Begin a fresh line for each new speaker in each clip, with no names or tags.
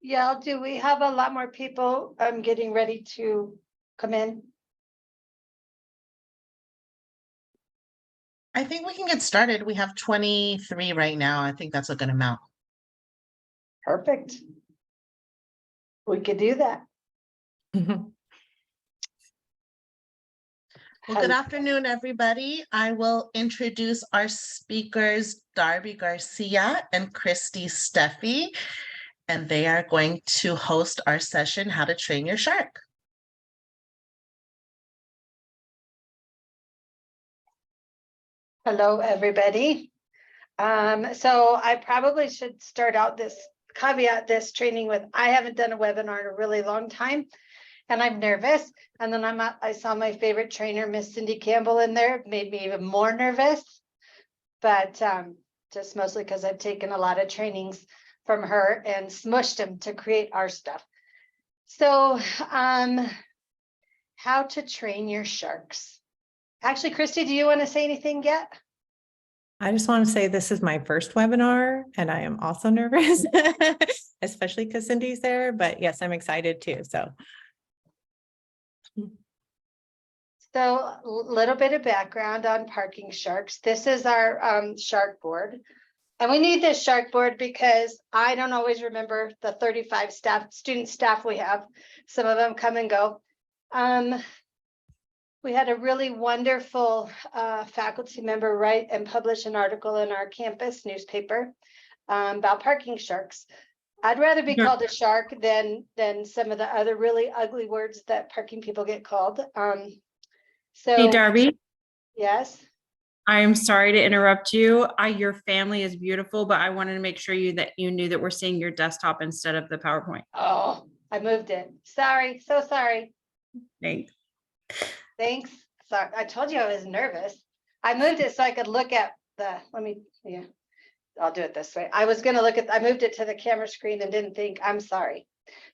Yeah, I'll do. We have a lot more people getting ready to come in.
I think we can get started. We have 23 right now. I think that's a good amount.
Perfect. We could do that.
Well, good afternoon, everybody. I will introduce our speakers, Darby Garcia and Cristie Steffy, and they are going to host our session, How to Train Your Shark.
Hello, everybody. So I probably should start out caveat this training with, I haven't done a webinar in a really long time, and I'm nervous. And then I saw my favorite trainer, Miss Cindy Campbell, in there. It made me even more nervous, but just mostly because I've taken a lot of trainings from her and smushed them to create our stuff. So how to train your sharks. Actually, Cristie, do you want to say anything yet?
I just want to say this is my first webinar and I am also nervous, especially because Cindy's there, but yes, I'm excited too. So
a little bit of background on parking sharks. This is our shark board. And we need this shark board because I don't always remember the 35 student staff we have. Some of them come and go. We had a really wonderful faculty member write and publish an article in our campus newspaper about parking sharks. I'd rather be called a shark than some of the other really ugly words that parking people get called.
Hey, Darby.
Yes.
I'm sorry to interrupt you. Your family is beautiful, but I wanted to make sure that you knew that we're seeing your desktop instead of the PowerPoint.
Oh, I moved it. Sorry. So sorry.
Thanks.
Thanks. Sorry. I told you I was nervous. I moved it so I could look at I'll do it this way. I moved it to the camera screen and didn't think. I'm sorry.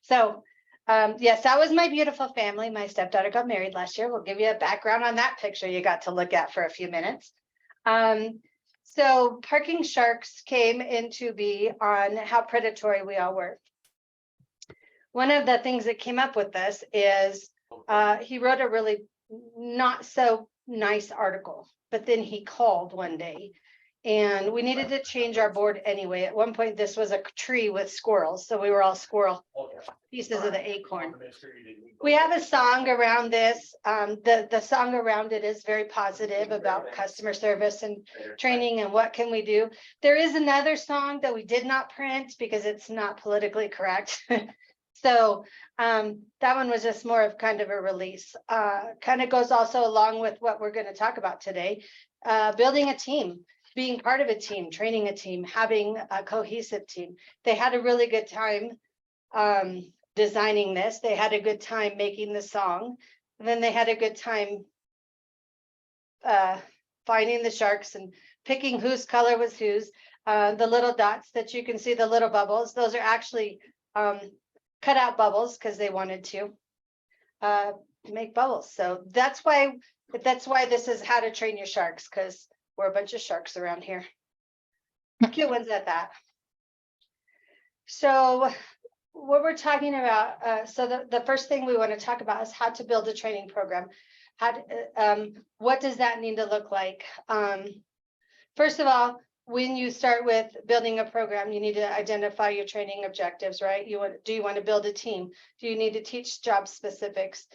So yes, that was my beautiful family. My stepdaughter got married last year. We'll give you a background on that picture you got to look at for a few minutes. So parking sharks came into being on how predatory we all were. One of the things that came up with this is he wrote a really not so nice article, but then he called one day and we needed to change our board anyway. At one point, this was a tree with squirrels. So we were all squirrel pieces of the acorn. We have a song around this. The song around it is very positive about customer service and training and what can we do. There is another song that we did not print because it's not politically correct. So that one was just more of kind of a release. Kind of goes also along with what we're going to talk about today. Building a team, being part of a team, training a team, having a cohesive team. They had a really good time designing this. They had a good time making the song. And then they had a good time finding the sharks and picking whose color was whose. The little dots that you can see, the little bubbles, those are actually cut out bubbles because they wanted to make bubbles. So that's why this is how to train your sharks, because we're a bunch of sharks around here. Cute ones at that. So what we're talking about, so the first thing we want to talk about is how to build a training program. What does that need to look like? First of all, when you start with building a program, you need to identify your training objectives, right? Do you want to build a team? Do you need to teach job specifics?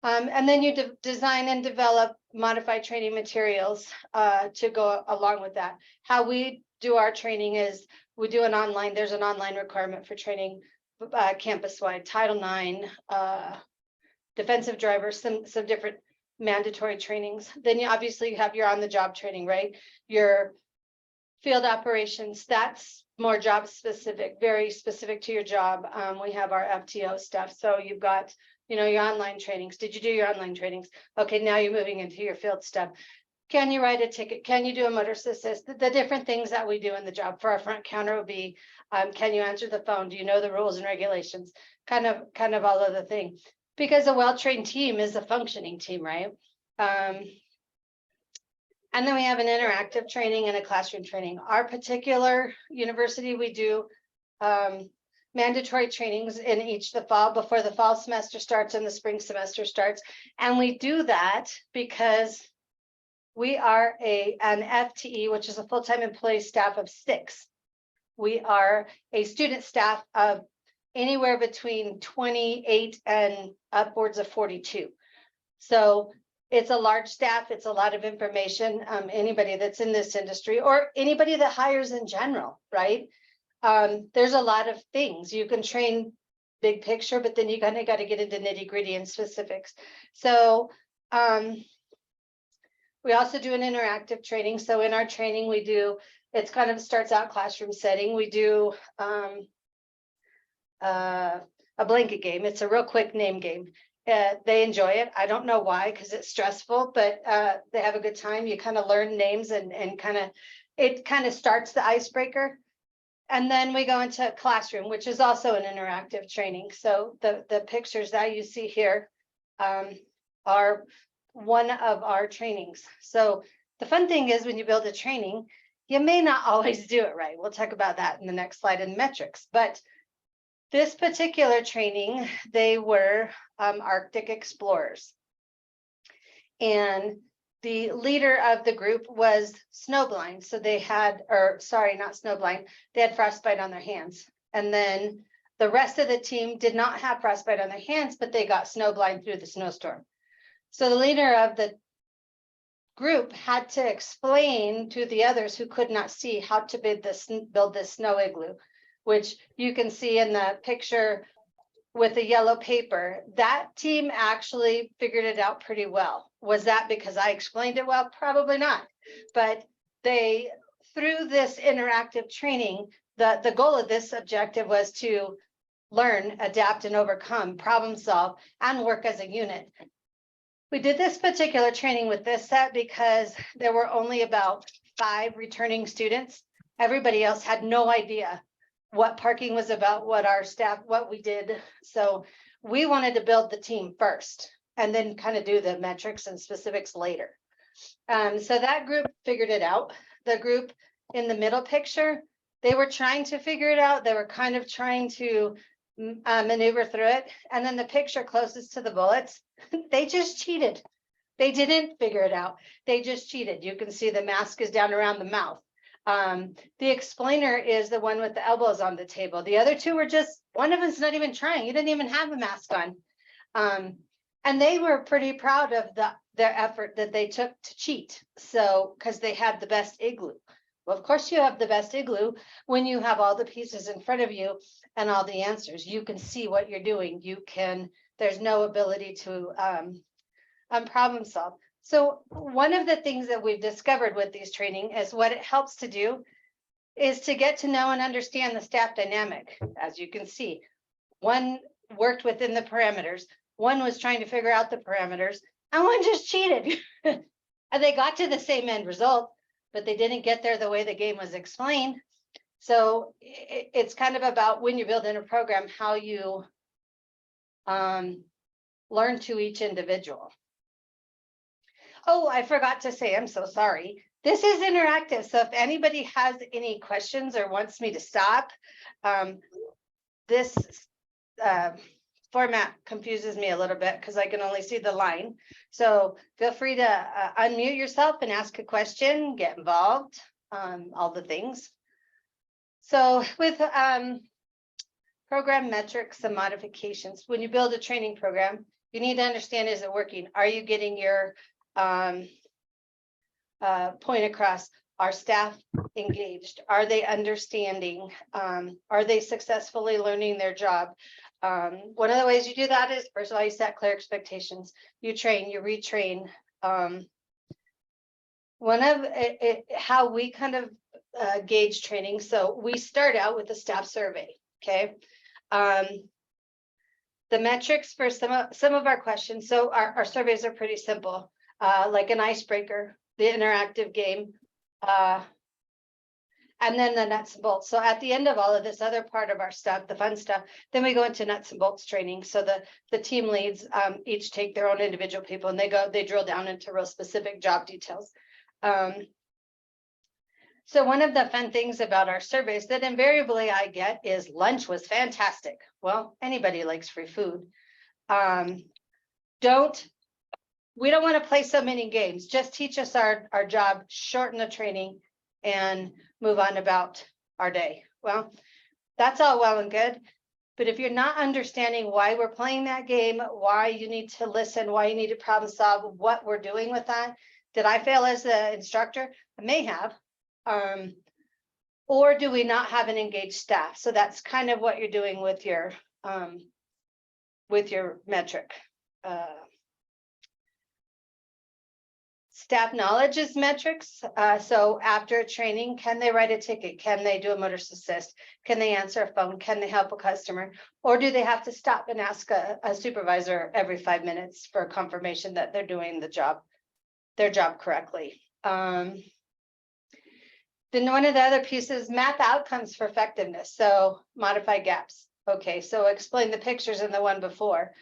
And then you design and develop modified training materials to go along with that. How we do our training is we do there's an online requirement for training campus-wide, Title IX, defensive drivers, some different mandatory trainings. Then you obviously have your on-the-job training, right? Your field operations, that's more job specific, very specific to your job. We have our FTO stuff. So you've got, your online trainings. Did you do your online trainings? Okay, now you're moving into your field stuff. Can you write a ticket? Can you do a motorist assist? The different things that we do in the job. For our front counter would be, can you answer the phone? Do you know the rules and regulations? Kind of all of the thing. Because a well-trained team is a functioning team, right? And then we have an interactive training and a classroom training. Our particular university, we do mandatory trainings in each the fall before the fall semester starts and the spring semester starts. And we do that because we are an FTE, which is a full-time employee staff of 6. We are a student staff of anywhere between 28 and upwards of 42. So it's a large staff, it's a lot of information. Anybody that's in this industry or anybody that hires in general, right? There's a lot of things you can train big picture, but then you kind of got to get into nitty gritty and specifics. So we also do an interactive training. So in our training, we do, it's kind of starts out classroom setting. We do a blanket game. It's a real quick name game. They enjoy it. I don't know why, because it's stressful, but they have a good time. You kind of learn names and it kind of starts the icebreaker. And then we go into classroom, which is also an interactive training. So the pictures that you see here are one of our trainings. So the fun thing is when you build a training, you may not always do it right. We'll talk about that in the next slide in metrics. But this particular training, they were Arctic explorers. And the leader of the group was snowblind. So they had, or sorry, not snowblind, they had frostbite on their hands. And then the rest of the team did not have frostbite on their hands, but they got snowblind through the snowstorm. So the leader of the group had to explain to the others who could not see how to build this snow igloo, which you can see in the picture with the yellow paper. That team actually figured it out pretty well. Was that because I explained it well? Probably not. But they, through this interactive training, the goal of this objective was to learn, adapt, and overcome, problem solve, and work as a unit. We did this particular training with this set because there were only about 5 returning students. Everybody else had no idea what parking was about, what our staff, what we did. So we wanted to build the team first and then kind of do the metrics and specifics later. So that group figured it out. The group in the middle picture, they were trying to figure it out. They were kind of trying to maneuver through it. And then the picture closest to the bullets, they just cheated. They didn't figure it out. They just cheated. You can see the mask is down around the mouth. The explainer is the one with the elbows on the table. The other 2 were just, one of them's not even trying. He didn't even have a mask on. And they were pretty proud of their effort that they took to cheat. So, because they had the best igloo. Well, of course you have the best igloo when you have all the pieces in front of you and all the answers. You can see what you're doing. You can, there's no ability to problem solve. So one of the things that we've discovered with these training is what it helps to do is to get to know and understand the staff dynamic. As you can see, one worked within the parameters, one was trying to figure out the parameters, and one just cheated. And they got to the same end result, but they didn't get there the way the game was explained. So it's kind of about when you build in a program, how you learn to each individual. Oh, I forgot to say, I'm so sorry. This is interactive. So if anybody has any questions or wants me to stop, this format confuses me a little bit because I can only see the line. So feel free to unmute yourself and ask a question, get involved, all the things. So with program metrics and modifications, when you build a training program, you need to understand, is it working? Are you getting your point across? Are staff engaged? Are they understanding? Are they successfully learning their job? One of the ways you do that is, first of all, you set clear expectations. You train, you retrain. One of how we kind of gauge training. So we start out with a staff survey. Okay. The metrics for some of our questions. So our surveys are pretty simple, like an icebreaker, the interactive game, and then the nuts and bolts. So at the end of all of this other part of our stuff, the fun stuff, then we go into nuts and bolts training. So the team leads each take their own individual people and they drill down into real specific job details. So one of the fun things about our surveys that invariably I get is lunch was fantastic. Well, anybody likes free food. We don't want to play so many games. Just teach us our job, shorten the training, and move on about our day. Well, that's all well and good. But if you're not understanding why we're playing that game, why you need to listen, why you need to problem solve, what we're doing with that, did I fail as the instructor? I may have. Or do we not have an engaged staff? So that's kind of what you're doing with your metric. Staff knowledge is metrics. So after a training, can they write a ticket? Can they do a motorist assist? Can they answer a phone? Can they help a customer? Or do they have to stop and ask a supervisor every 5 minutes for confirmation that they're doing their job correctly? Then one of the other pieces, map outcomes for effectiveness. So modify gaps. Okay, so explain the pictures in the one before.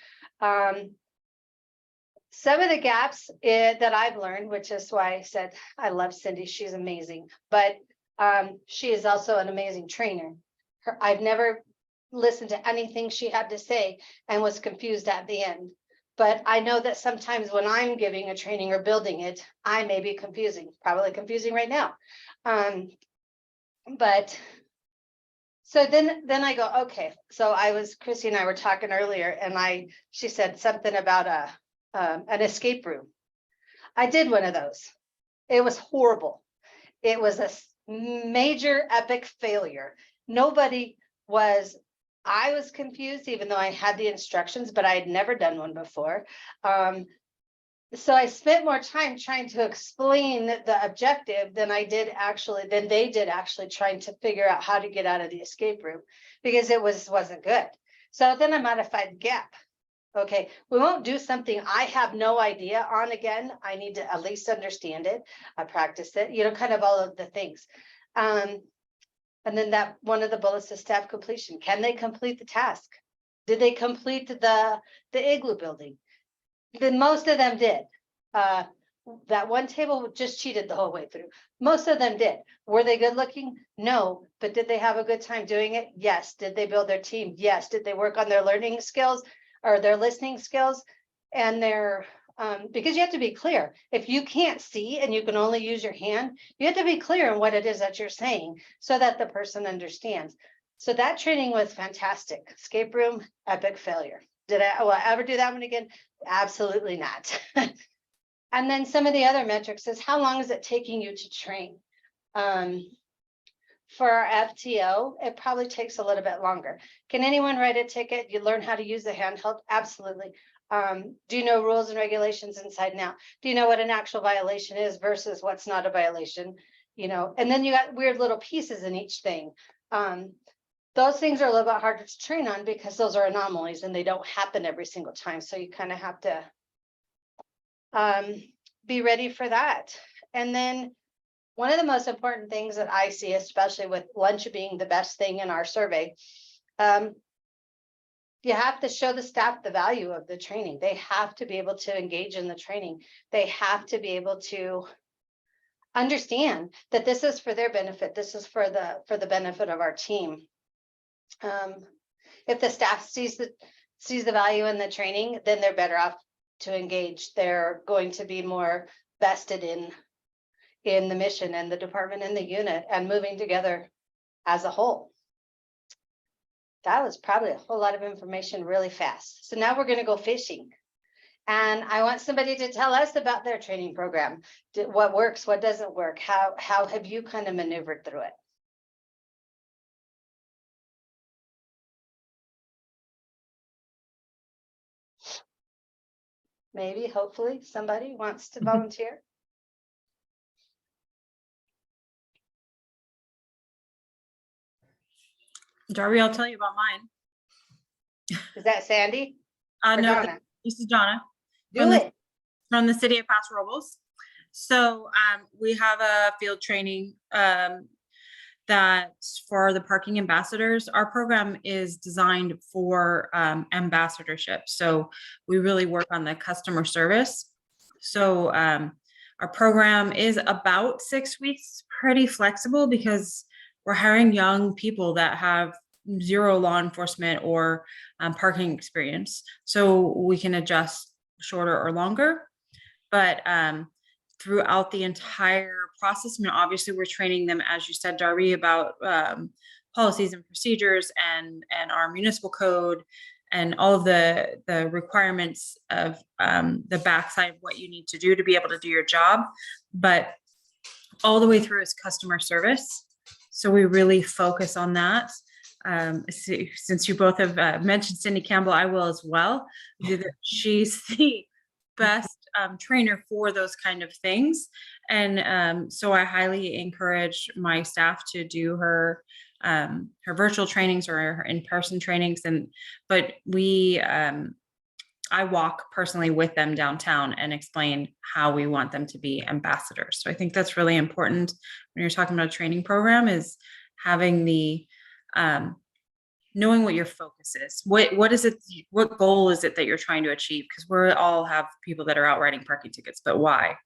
Some of the gaps that I've learned, which is why I said I love Cindy, she's amazing, but she is also an amazing trainer. I've never listened to anything she had to say and was confused at the end. But I know that sometimes when I'm giving a training or building it, I may be probably confusing right now. But so then I go, okay. So Cristie and I were talking earlier, and she said something about an escape room. I did one of those. It was horrible. It was a major epic failure. I was confused, even though I had the instructions, but I had never done one before. So I spent more time trying to explain the objective than they did actually trying to figure out how to get out of the escape room, because it wasn't good. So then I modified the gap. Okay, we won't do something I have no idea on again. I need to at least understand it. I practice it, kind of all of the things. And then that one of the bullets is staff completion. Can they complete the task? Did they complete the igloo building? Then most of them did. That one table just cheated the whole way through. Most of them did. Were they good looking? No. But did they have a good time doing it? Yes. Did they build their team? Yes. Did they work on their learning skills or their listening skills and their because you have to be clear. If you can't see and you can only use your hand, you have to be clear on what it is that you're saying so that the person understands. So that training was fantastic. Escape room, epic failure. Will I ever do that one again? Absolutely not. And then some of the other metrics is how long is it taking you to train? For our FTO, it probably takes a little bit longer. Can anyone write a ticket? You learn how to use the handheld? Absolutely. Do you know rules and regulations inside now? Do you know what an actual violation is versus what's not a violation? And then you got weird little pieces in each thing. Those things are a little bit harder to train on because those are anomalies and they don't happen every single time. So you kind of have to be ready for that. And then one of the most important things that I see, especially with lunch being the best thing in our survey, you have to show the staff the value of the training. They have to be able to engage in the training. They have to be able to understand that this is for their benefit. This is for the benefit of our team. If the staff sees the value in the training, then they're better off to engage. They're going to be more vested in the mission and the department and the unit and moving together as a whole. That was probably a whole lot of information really fast. So now we're going to go fishing. And I want somebody to tell us about their training program. What works, what doesn't work? How have you kind of maneuvered through it? Maybe, hopefully, somebody wants to volunteer.
Darby, I'll tell you about mine.
Is that Sandy? Or
No,
Donna?
this is Donna.
Do it.
From the city of Paso Robles. So we have a field training that for the parking ambassadors. Our program is designed for ambassadorship. So we really work on the customer service. So Our program is about 6 weeks, pretty flexible because we're hiring young people that have zero law enforcement or parking experience. So we can adjust shorter or longer. But throughout the entire process, I mean, obviously we're training them, as you said, Darby, about policies and procedures and our municipal code and all of the requirements of the backside of what you need to do to be able to do your job. But all the way through is customer service. So we really focus on that. Since you both have mentioned Cindy Campbell, I will as well. She's the best trainer for those kind of things. And so I highly encourage my staff to do her virtual trainings or her in-person trainings. But I walk personally with them downtown and explain how we want them to be ambassadors. So I think that's really important when you're talking about a training program, is having the knowing what your focus is. What is it? What goal is it that you're trying to achieve? Because we all have people that are out writing parking tickets, but why?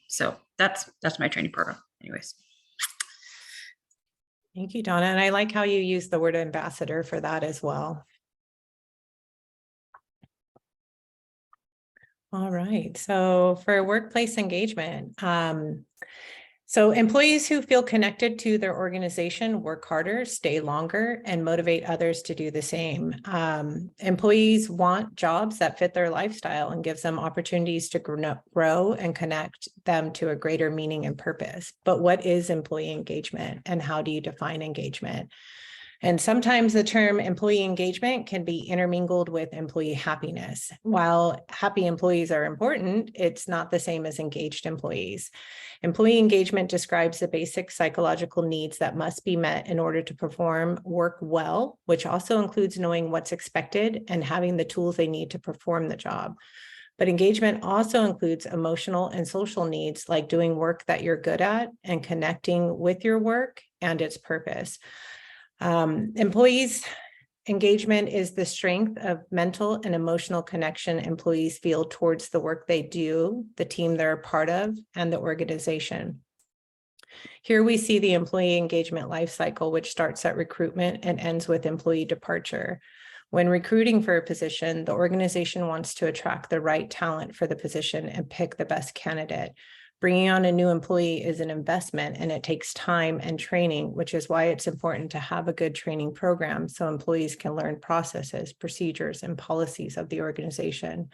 So that's my training program. Anyways.
Thank you, Donna. And I like how you use the word ambassador for that as well. All right. So for workplace engagement, so employees who feel connected to their organization work harder, stay longer, and motivate others to do the same. Employees want jobs that fit their lifestyle and gives them opportunities to grow and connect them to a greater meaning and purpose. But what is employee engagement, and how do you define engagement? And sometimes the term employee engagement can be intermingled with employee happiness. While happy employees are important, it's not the same as engaged employees. Employee engagement describes the basic psychological needs that must be met in order to perform work well, which also includes knowing what's expected and having the tools they need to perform the job. But engagement also includes emotional and social needs, like doing work that you're good at and connecting with your work and its purpose. Employees engagement is the strength of mental and emotional connection employees feel towards the work they do, the team they're a part of, and the organization. Here we see the employee engagement life cycle, which starts at recruitment and ends with employee departure. When recruiting for a position, the organization wants to attract the right talent for the position and pick the best candidate. Bringing on a new employee is an investment, and it takes time and training, which is why it's important to have a good training program so employees can learn processes, procedures, and policies of the organization.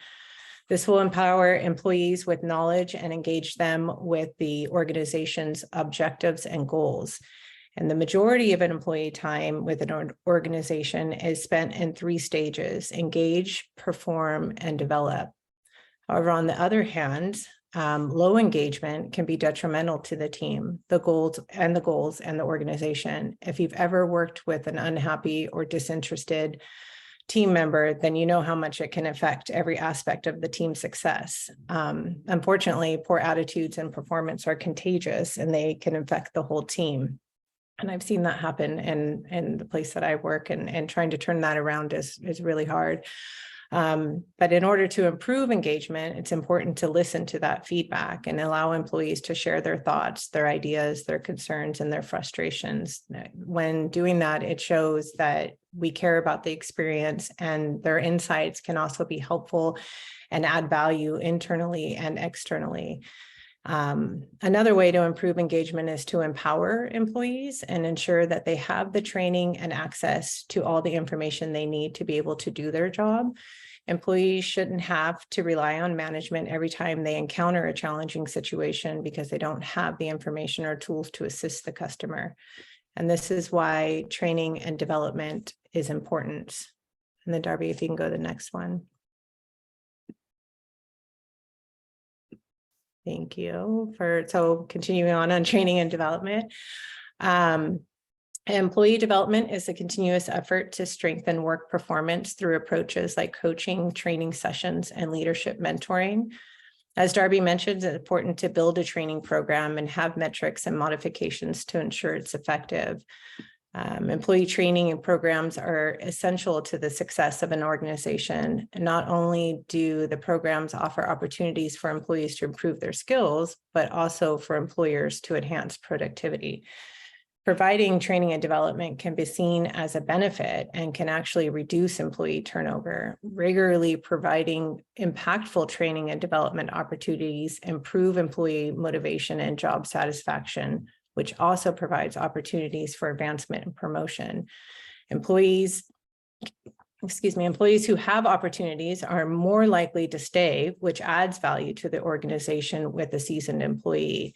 This will empower employees with knowledge and engage them with the organization's objectives and goals. And the majority of an employee time with an organization is spent in 3 stages: engage, perform, and develop. However, on the other hand, low engagement can be detrimental to the team, the goals and the organization. If you've ever worked with an unhappy or disinterested team member, then you know how much it can affect every aspect of the team's success. Unfortunately, poor attitudes and performance are contagious, and they can affect the whole team. And I've seen that happen in the place that I work, and trying to turn that around is really hard. But in order to improve engagement, it's important to listen to that feedback and allow employees to share their thoughts, their ideas, their concerns, and their frustrations. When doing that, it shows that we care about the experience, and their insights can also be helpful and add value internally and externally. Another way to improve engagement is to empower employees and ensure that they have the training and access to all the information they need to be able to do their job. Employees shouldn't have to rely on management every time they encounter a challenging situation because they don't have the information or tools to assist the customer. And this is why training and development is important. And then Darby, if you can go to the next one. Thank you so continuing on training and development. Employee development is a continuous effort to strengthen work performance through approaches like coaching, training sessions, and leadership mentoring. As Darby mentioned, it's important to build a training program and have metrics and modifications to ensure it's effective. Employee training and programs are essential to the success of an organization. And not only do the programs offer opportunities for employees to improve their skills, but also for employers to enhance productivity. Providing training and development can be seen as a benefit and can actually reduce employee turnover. Regularly providing impactful training and development opportunities improve employee motivation and job satisfaction, which also provides opportunities for advancement and promotion. Employees who have opportunities are more likely to stay, which adds value to the organization with a seasoned employee.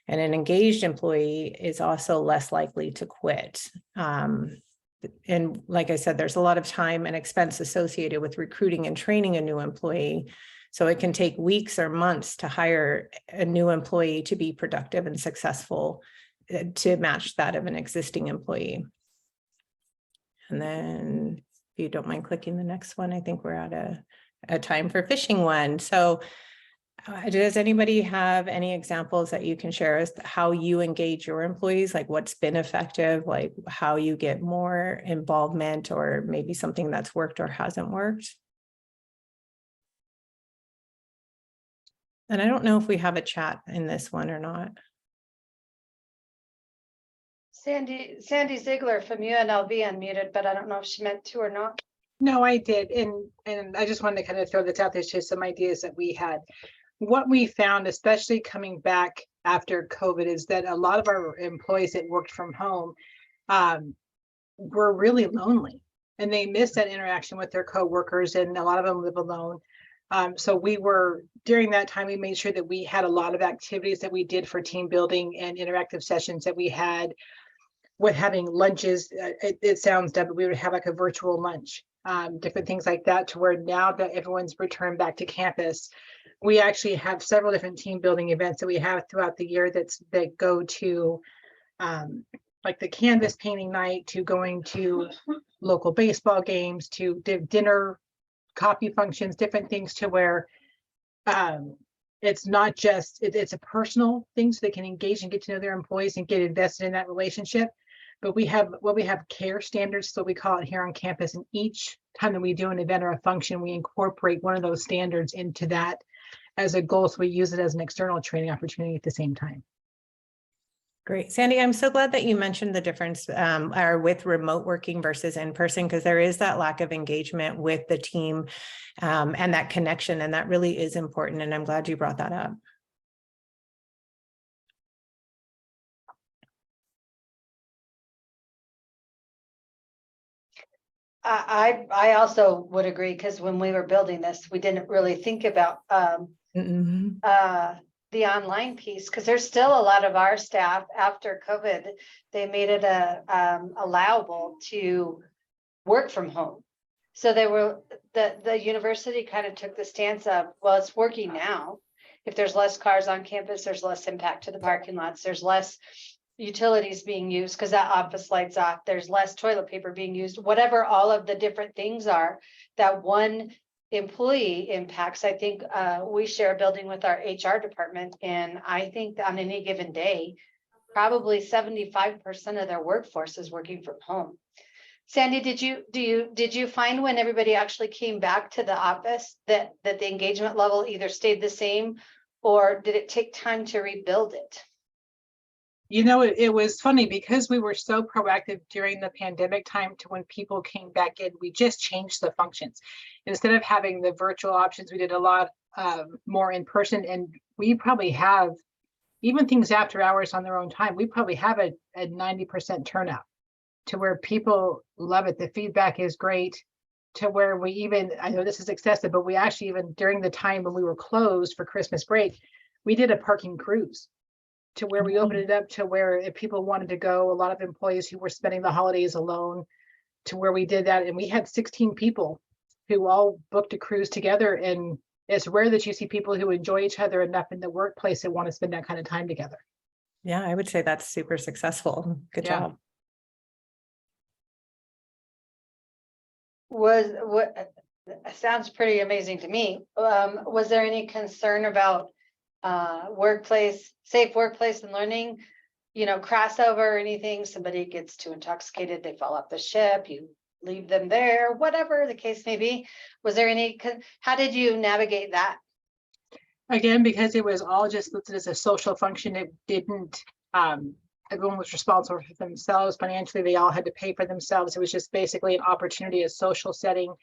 And an engaged employee is also less likely to quit. And like I said, there's a lot of time and expense associated with recruiting and training a new employee. So it can take weeks or months to hire a new employee to be productive and successful to match that of an existing employee. And then if you don't mind clicking the next one, I think we're at a time for fishing one. So does anybody have any examples that you can share as to how you engage your employees, like what's been effective, like how you get more involvement, or maybe something that's worked or hasn't worked? And I don't know if we have a chat in this one or not.
Sandy Ziegler from UNLV unmuted, but I don't know if she meant to or not.
No, I did. And I just wanted to kind of throw this out there to some ideas that we had. What we found, especially coming back after COVID, is that a lot of our employees that worked from home were really lonely, and they missed that interaction with their coworkers, and a lot of them live alone. So during that time, we made sure that we had a lot of activities that we did for team building and interactive sessions that we had with having lunches. It sounds dumb, but we would have like a virtual lunch, different things like that, to where now that everyone's returned back to campus, we actually have several different team building events that we have throughout the year that go to like the canvas painting night, to going to local baseball games, to dinner, coffee functions, different things, to where it's not just, it's a personal thing, so they can engage and get to know their employees and get invested in that relationship. But we have care standards, so we call it here on campus, and each time that we do an event or a function, we incorporate one of those standards into that as a goal, so we use it as an external training opportunity at the same time.
Great. Sandy, I'm so glad that you mentioned the difference with remote working versus in person, because there is that lack of engagement with the team and that connection, and that really is important. And I'm glad you brought that up.
I also would agree, because when we were building this, we didn't really think about the online piece, because there's still a lot of our staff after COVID, they made it allowable to work from home. So the university kind of took the stance of, well, it's working now. If there's less cars on campus, there's less impact to the parking lots. There's less utilities being used because that office lights off. There's less toilet paper being used, whatever all of the different things are that one employee impacts. I think we share a building with our HR department, and I think on any given day, probably 75% of their workforce is working from home. Sandy, did you find when everybody actually came back to the office that the engagement level either stayed the same, or did it take time to rebuild it?
You know, it was funny because we were so proactive during the pandemic time to when people came back in, we just changed the functions. Instead of having the virtual options, we did a lot more in person, and we probably have, even things after hours on their own time, we probably have a 90% turnout, to where people love it. The feedback is great, to where we even, I know this is excessive, but we actually, even during the time when we were closed for Christmas break, we did a parking cruise, to where we opened it up to where if people wanted to go, a lot of employees who were spending the holidays alone, to where we did that. And we had 16 people who all booked a cruise together. And it's rare that you see people who enjoy each other enough in the workplace and want to spend that kind of time together.
Yeah, I would say that's super successful. Good job.
Sounds pretty amazing to me. Was there any concern about safe workplace and learning crossover or anything, somebody gets too intoxicated, they fall off the ship, you leave them there, whatever the case may be. Was there how did you navigate that?
Again, because it was all just listed as a social function, it didn't, everyone was responsible for themselves financially. They all had to pay for themselves. It was just basically an opportunity, a social setting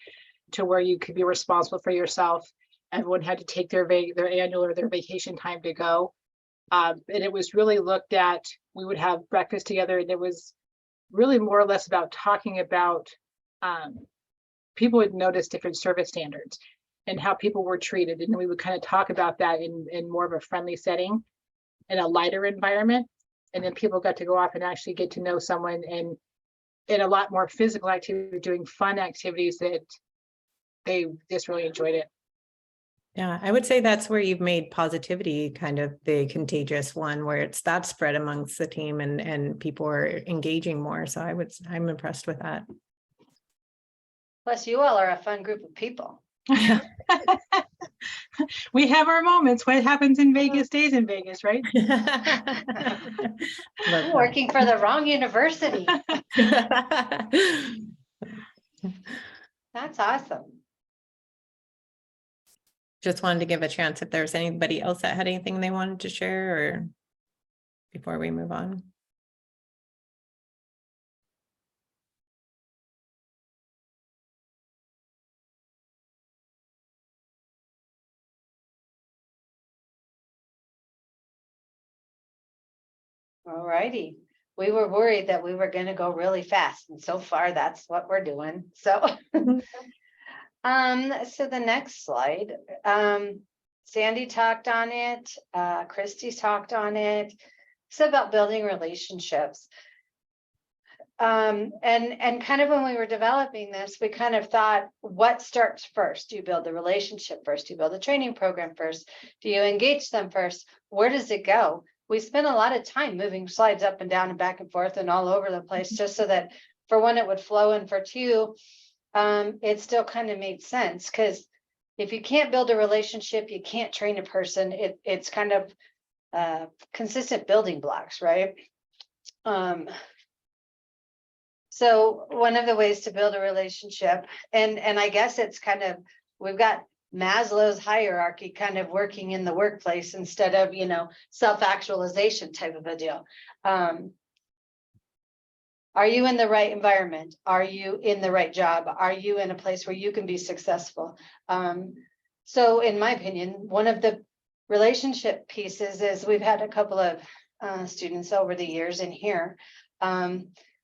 to where you could be responsible for yourself. Everyone had to take their annual or their vacation time to go. And it was really looked at, we would have breakfast together, and it was really more or less about talking about, people would notice different service standards and how people were treated. And we would kind of talk about that in more of a friendly setting, in a lighter environment. And then people got to go off and actually get to know someone, and in a lot more physical activity, doing fun activities that they just really enjoyed it.
Yeah, I would say that's where you've made positivity kind of the contagious one, where it's that spread amongst the team and people are engaging more. So I'm impressed with that.
Plus, you all are a fun group of people.
Yeah.
We have our moments. What happens in Vegas stays in Vegas, right?
Love
I'm working for the wrong university.
that.
That's awesome.
Just wanted to give a chance if there's anybody else that had anything they wanted to share, or before we move on.
All righty. We were worried that we were going to go really fast, and so far that's what we're doing. So, so the next slide, Sandy talked on it, Cristie talked on it. It's about building relationships. And kind of when we were developing this, we kind of thought, what starts first? Do you build the relationship first? Do you build the training program first? Do you engage them first? Where does it go? We spent a lot of time moving slides up and down and back and forth and all over the place, just so that for one, it would flow, and for two, it still kind of made sense. Because if you can't build a relationship, you can't train a person. It's kind of consistent building blocks, right? So one of the ways to build a relationship, and I guess it's kind of, we've got Maslow's hierarchy kind of working in the workplace instead of, self-actualization type of a deal. Are you in the right environment? Are you in the right job? Are you in a place where you can be successful? So in my opinion, one of the relationship pieces is, we've had a couple of students over the years in here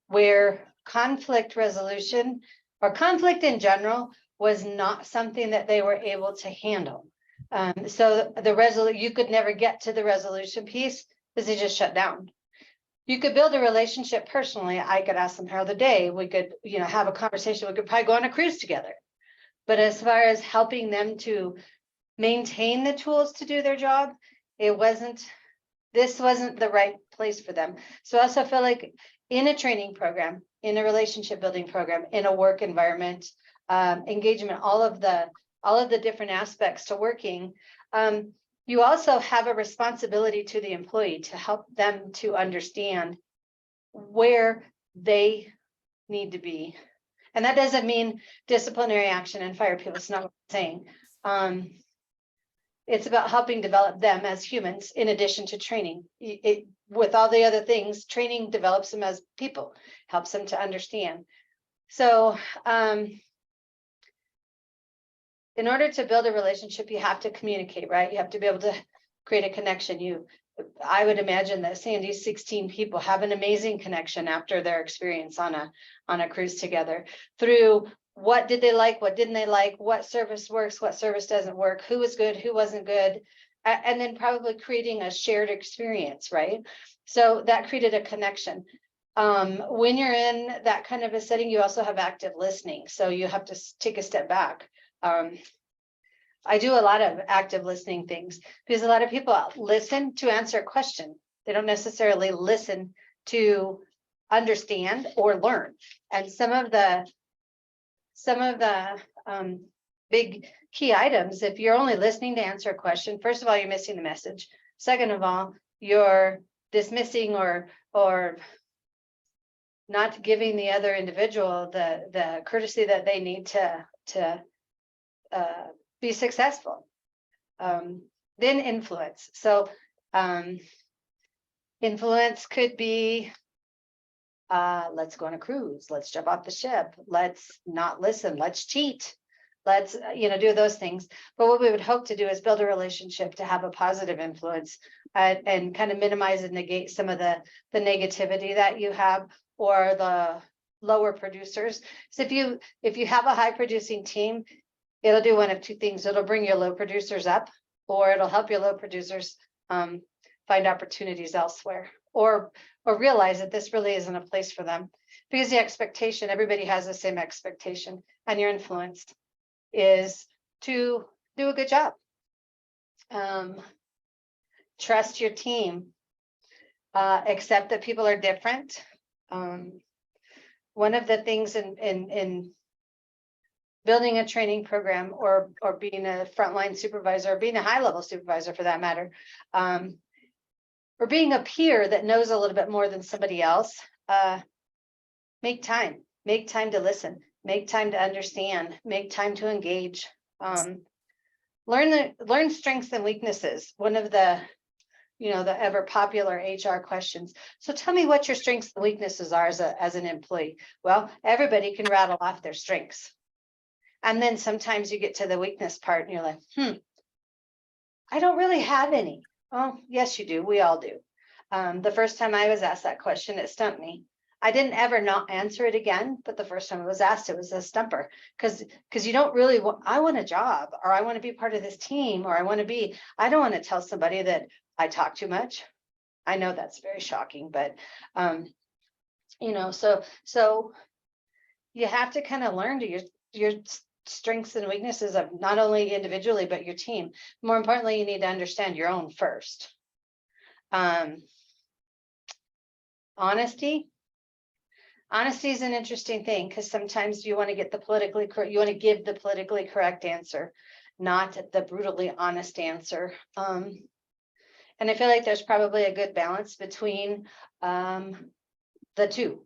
where conflict resolution or conflict in general was not something that they were able to handle. So you could never get to the resolution piece because they just shut down. You could build a relationship personally. I could ask them how the day, we could, have a conversation. We could probably go on a cruise together. But as far as helping them to maintain the tools to do their job, this wasn't the right place for them. So I also feel like in a training program, in a relationship building program, in a work environment, engagement, all of the different aspects to working, you also have a responsibility to the employee to help them to understand where they need to be. And that doesn't mean disciplinary action and fire people. It's not what I'm saying. It's about helping develop them as humans in addition to training. With all the other things, training develops them as people, helps them to understand. So in order to build a relationship, you have to communicate, right? You have to be able to create a connection. I would imagine that Sandy's 16 people have an amazing connection after their experience on a cruise together, through what did they like, what didn't they like, what service works, what service doesn't work, who was good, who wasn't good, and then probably creating a shared experience, right? So that created a connection. When you're in that kind of a setting, you also have active listening. So you have to take a step back. I do a lot of active listening things because a lot of people listen to answer a question. They don't necessarily listen to understand or learn. And some of the big key items, if you're only listening to answer a question, first of all, you're missing the message. Second of all, you're dismissing or not giving the other individual the courtesy that they need to be successful. Then influence. So influence could be, let's go on a cruise, let's jump off the ship, let's not listen, let's cheat, let's do those things. But what we would hope to do is build a relationship to have a positive influence, and kind of minimize and negate some of the negativity that you have, or the lower producers. So if you have a high producing team, it'll do one of two things. It'll bring your low producers up, or it'll help your low producers find opportunities elsewhere, or realize that this really isn't a place for them, because the expectation, everybody has the same expectation, and your influence is to do a good job. Trust your team, accept that people are different. One of the things in building a training program, or being a frontline supervisor, or being a high-level supervisor for that matter, or being a peer that knows a little bit more than somebody else, make time to listen, make time to understand, make time to engage, learn strengths and weaknesses. One of the the ever popular HR questions. So tell me what your strengths and weaknesses are as an employee. Well, everybody can rattle off their strengths. And then sometimes you get to the weakness part and you're like, I don't really have any. Oh, yes, you do. We all do. The first time I was asked that question, it stumped me. I didn't ever not answer it again, but the first time I was asked, it was a stumper, because you don't really I want a job, or I want to be part of this team, or I don't want to tell somebody that I talk too much. I know that's very shocking, but so you have to kind of learn to your strengths and weaknesses of not only individually, but your team. More importantly, you need to understand your own first. Honesty is an interesting thing, because sometimes you want to get you want to give the politically correct answer, not the brutally honest answer. And I feel like there's probably a good balance between the two.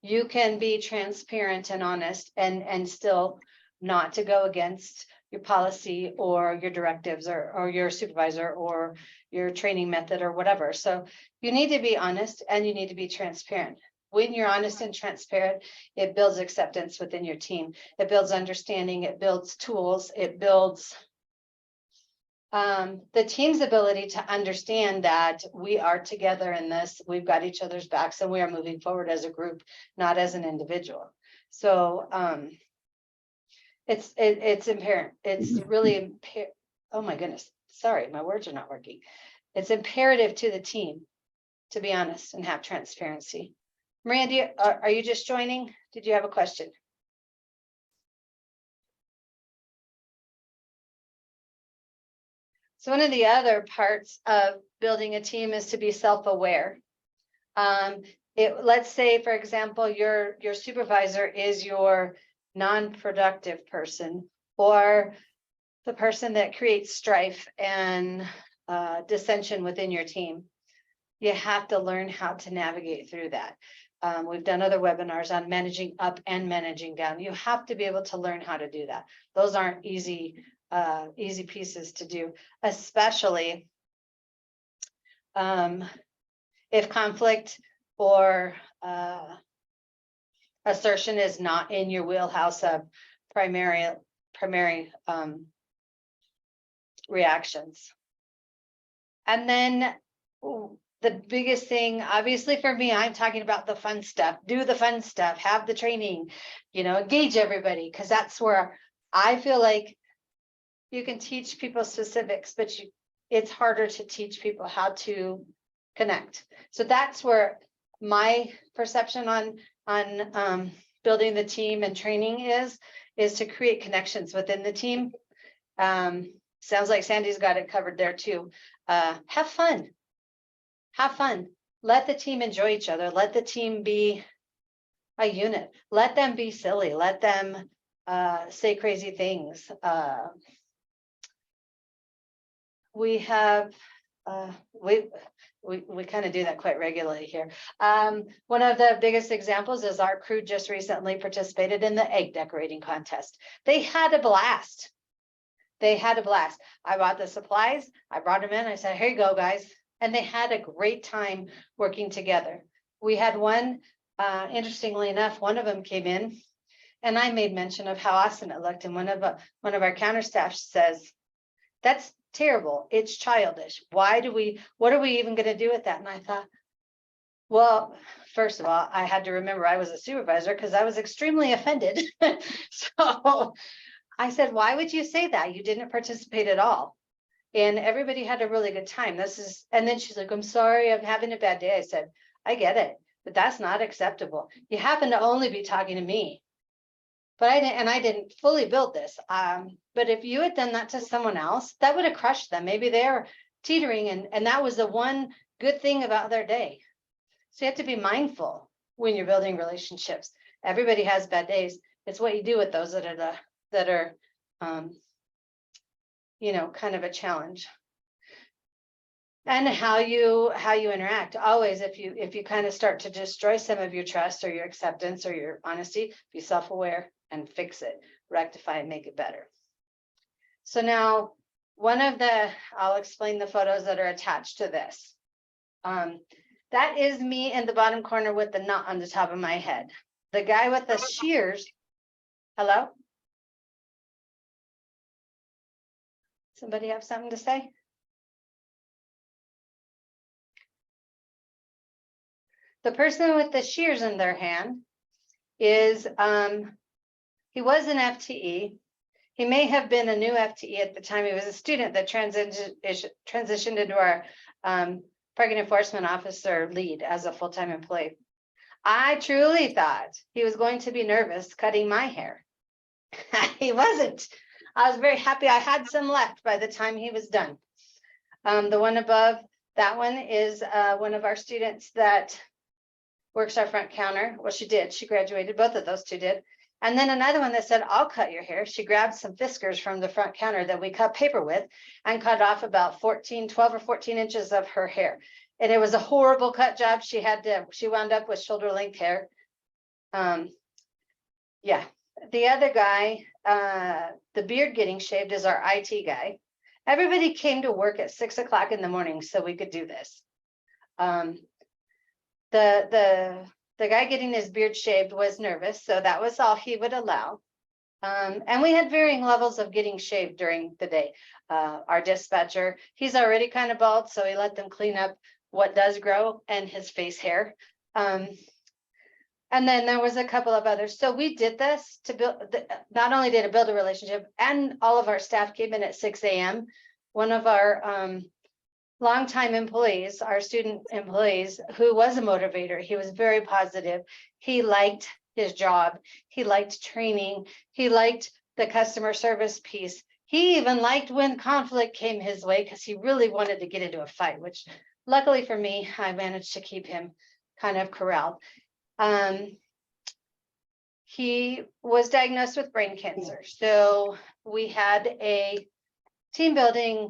You can be transparent and honest and still not to go against your policy or your directives or your supervisor or your training method or whatever. So you need to be honest and you need to be transparent. When you're honest and transparent, it builds acceptance within your team. It builds understanding, it builds tools, it builds the team's ability to understand that we are together in this, we've got each other's backs, and we are moving forward as a group, not as an individual. So it's imperative. It's really oh my goodness, sorry, my words are not working. It's imperative to the team to be honest and have transparency. Miranda, are you just joining? Did you have a question? So one of the other parts of building a team is to be self-aware. Let's say, for example, your supervisor is your non-productive person, or the person that creates strife and dissension within your team. You have to learn how to navigate through that. We've done other webinars on managing up and managing down. You have to be able to learn how to do that. Those aren't easy pieces to do, especially if conflict or assertion is not in your wheelhouse of primary reactions. And then the biggest thing, obviously for me, I'm talking about the fun stuff. Do the fun stuff, have the training, engage everybody, because that's where I feel like you can teach people specifics, but it's harder to teach people how to connect. So that's where my perception on building the team and training is to create connections within the team. Sounds like Sandy's got it covered there too. Have fun. Let the team enjoy each other. Let the team be a unit. Let them be silly. Let them say crazy things. We have We kind of do that quite regularly here. One of the biggest examples is our crew just recently participated in the egg decorating contest. They had a blast. They had a blast. I bought the supplies. I brought them in. I said, here you go, guys. And they had a great time working together. We had one, interestingly enough, one of them came in and I made mention of how awesome it looked. And one of our counter staff says, that's terrible. It's childish. What are we even going to do with that? And I thought, well, first of all, I had to remember I was a supervisor because I was extremely offended. So I said, why would you say that? You didn't participate at all. And everybody had a really good time. And then she's like, I'm sorry, I'm having a bad day. I said, I get it, but that's not acceptable. You happen to only be talking to me. But I didn't fully build this. But if you had done that to someone else, that would have crushed them. Maybe they're teetering and that was the one good thing about their day. So you have to be mindful when you're building relationships. Everybody has bad days. It's what you do with those that are kind of a challenge. And how you interact. Always, if you kind of start to destroy some of your trust or your acceptance or your honesty, be self-aware and fix it, rectify and make it better. So now I'll explain the photos that are attached to this. That is me in the bottom corner with the knot on the top of my head. The guy with the shears. Hello? Somebody have something to say? The person with the shears in their hand is, he was an FTE. He may have been a new FTE at the time. He was a student that transitioned into our parking enforcement officer lead as a full-time employee. I truly thought he was going to be nervous cutting my hair. He wasn't. I was very happy. I had some left by the time he was done. The one above, that one is one of our students that works our front counter. Well, she did. She graduated. Both of those two did. And then another one that said, I'll cut your hair. She grabbed some Fiskars from the front counter that we cut paper with and cut off about 12 or 14 inches of her hair. And it was a horrible cut job. She wound up with shoulder length hair. Yeah. The other guy, the beard getting shaved is our IT guy. Everybody came to work at 6 o'clock in the morning so we could do this. The guy getting his beard shaved was nervous, so that was all he would allow. And we had varying levels of getting shaved during the day. Our dispatcher, he's already kind of bald, so he let them clean up what does grow and his face hair. And then there was a couple of others. So we did this to build, not only did it build a relationship, and all of our staff came in at 6 a.m. One of our longtime employees, our student employees, who was a motivator, he was very positive. He liked his job. He liked training. He liked the customer service piece. He even liked when conflict came his way because he really wanted to get into a fight, which luckily for me, I managed to keep him kind of corralled. He was diagnosed with brain cancer. So we had a team building,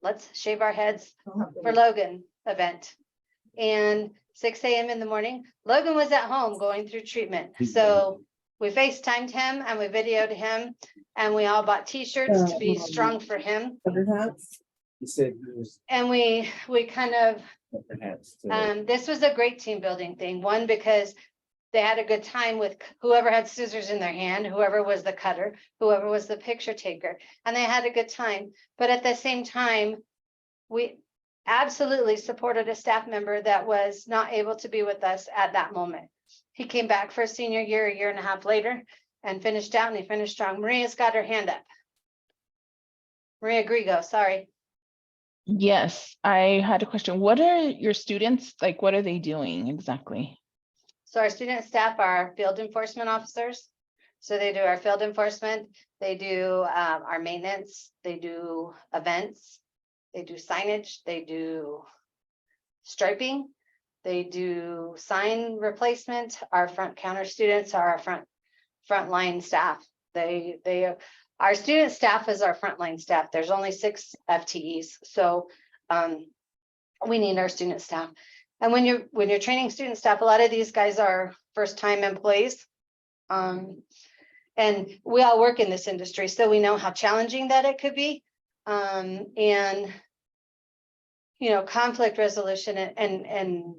let's shave our heads for Logan event. And 6 a.m. in the morning, Logan was at home going through treatment. So we FaceTimed him and we videoed him and we all bought t-shirts to be strong for him. And we kind of, this was a great team building thing. One, because they had a good time with whoever had scissors in their hand, whoever was the cutter, whoever was the picture taker, and they had a good time. But at the same time, we absolutely supported a staff member that was not able to be with us at that moment. He came back for his senior year, a year and a half later, and finished out, and he finished strong. Maria's got her hand up. Maria Grigo, sorry.
Yes, I had a question. What are your students, like, what are they doing exactly?
So our student staff are field enforcement officers. So they do our field enforcement, they do our maintenance, they do events, they do signage, they do striping, they do sign replacement. Our front counter students are our frontline staff. Our student staff is our frontline staff. There's only 6 FTEs. So we need our student staff. And when you're training student staff, a lot of these guys are first-time employees. And we all work in this industry, so we know how challenging that it could be. And you know, conflict resolution and